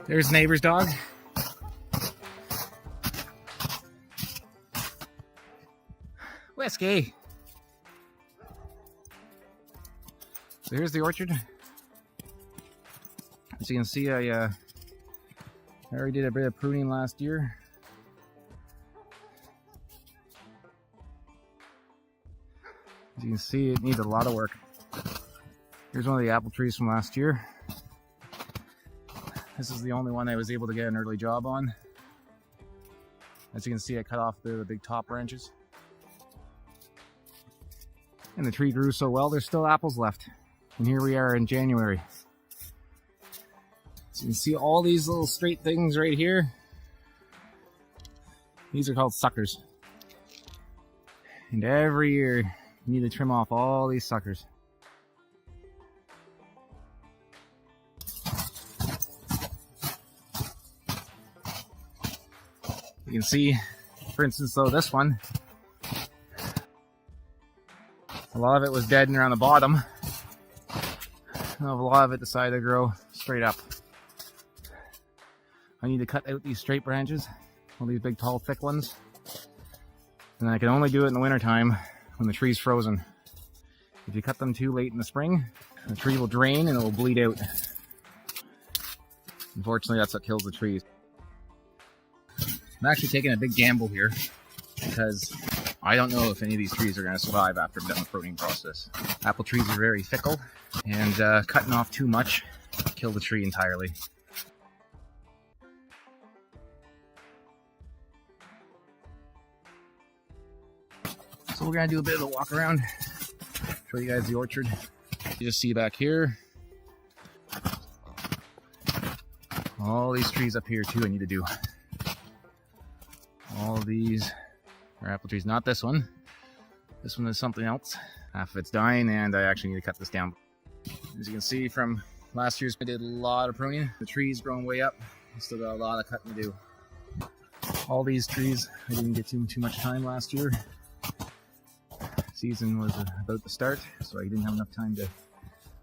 There's Neighbour's dog. Whiskey. So here's the orchard. As you can see, I already did a bit of pruning last year. As you can see, it needs a lot of work. Here's one of the apple trees from last year. This is the only one I was able to get an early job on. As you can see, I cut off the big top branches. And the tree grew so well, there's still apples left. And here we are in January. So you can see all these little straight things right here. These are called suckers. And every year, you need to trim off all these suckers. You can see, for instance, though, this one, a lot of it was dead and around the bottom. And a lot of it decided to grow straight up. I need to cut out these straight branches, all these big, tall, thick ones. And I can only do it in the wintertime when the tree's frozen. If you cut them too late in the spring, the tree will drain and it will bleed out. Unfortunately, that's what kills the trees. I'm actually taking a big gamble here because I don't know if any of these trees are going to survive after I'm done the pruning process. Apple trees are very fickle, and cutting off too much will kill the tree entirely. So we're going to do a bit of a walk around, show you guys the orchard. You just see back here, all these trees up here too I need to do. All these are apple trees, not this one. This one is something else. Half of it's dying and I actually need to cut this down. As you can see from last year's, I did a lot of pruning. The tree's growing way up. I still got a lot of cutting to do. All these trees, I didn't get too much time last year. Season was about to start, so I didn't have enough time to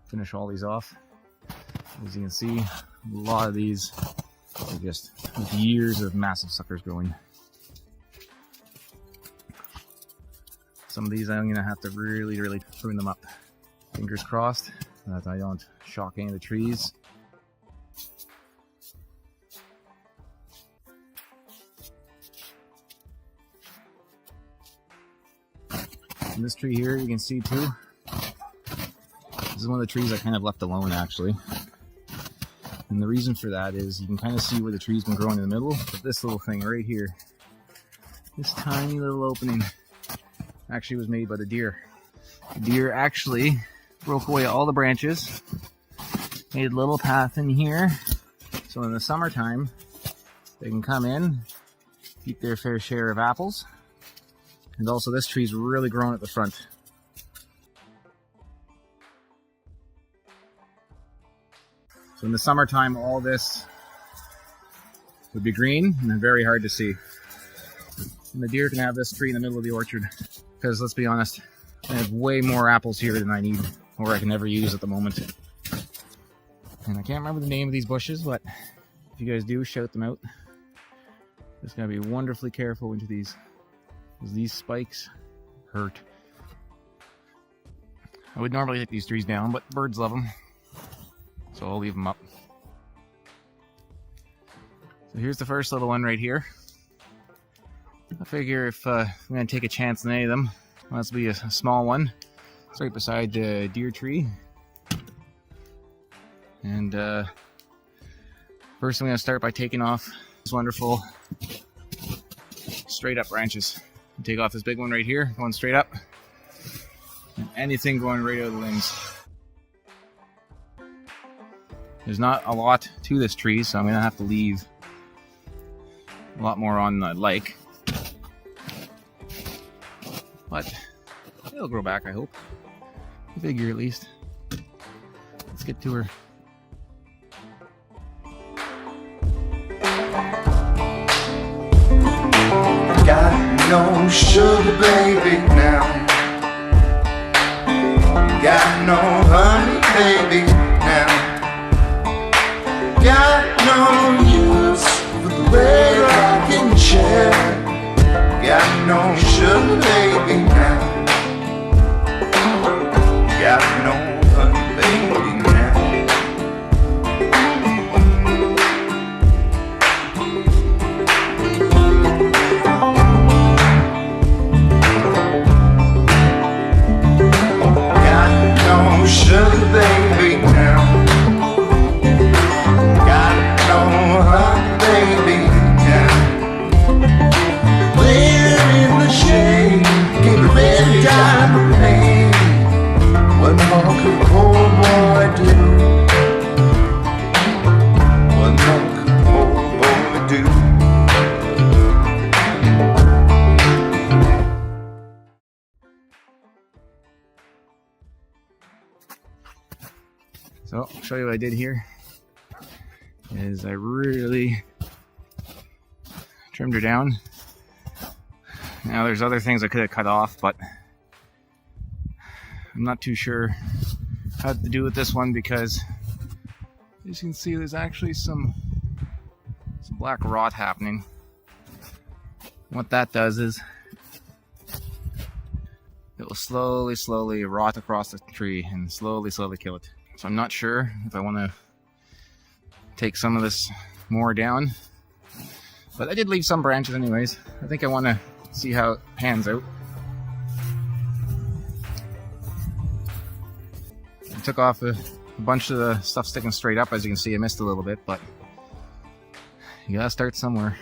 finish all these off. As you can see, a lot of these are just years of massive suckers growing. Some of these I'm going to have to really prune them up. Fingers crossed that I don't shock any of the trees. And this tree here you can see too. This is one of the trees I kind of left alone actually. And the reason for that is you can kind of see where the tree's been growing in the middle, but this little thing right here, this tiny little opening, actually was made by the deer. The deer actually broke away all the branches, made a little path in here, so in the summertime they can come in, eat their fair share of apples. And also this tree's really grown at the front. So in the summertime all this would be green and very hard to see. And the deer can have this tree in the middle of the orchard. Because let's be honest, I have way more apples here than I need or I can ever use at the moment. And I can't remember the name of these bushes, but if you guys do, shout them out. Just gotta be wonderfully careful into these, because these spikes hurt. I would normally take these trees down, but birds love them, so I'll leave them up. So here's the first little one right here. I figure if I'm going to take a chance on any of them, well, this will be a small one. It's right beside the deer tree. And first I'm going to start by taking off these wonderful straight up branches. Take off this big one right here, going straight up. And anything going right out of the limbs. There's not a lot to this tree, so I'm going to have to leave a lot more on than I'd like. But it'll grow back, I hope. A figure at least. Let's get to her. Got no sugar baby now. Got no honey baby now. Got no sugar baby now. Got no honey baby now. Got no sugar baby now. Got no honey baby now. Laying in the shade, keep a red diamond pain. What more could a poor boy do? What more could a poor boy do? So I'll show you what I did here. Is I really trimmed her down. Now there's other things I could have cut off, but I'm not too sure how to do with this one because as you can see there's actually some black rot happening. What that does is it will slowly rot across the tree and slowly kill it. So I'm not sure if I want to take some of this more down, but I did leave some branches anyways. I think I want to see how it pans out. I took off a bunch of the stuff sticking straight up. As you can see, I missed a little bit, but you gotta start somewhere.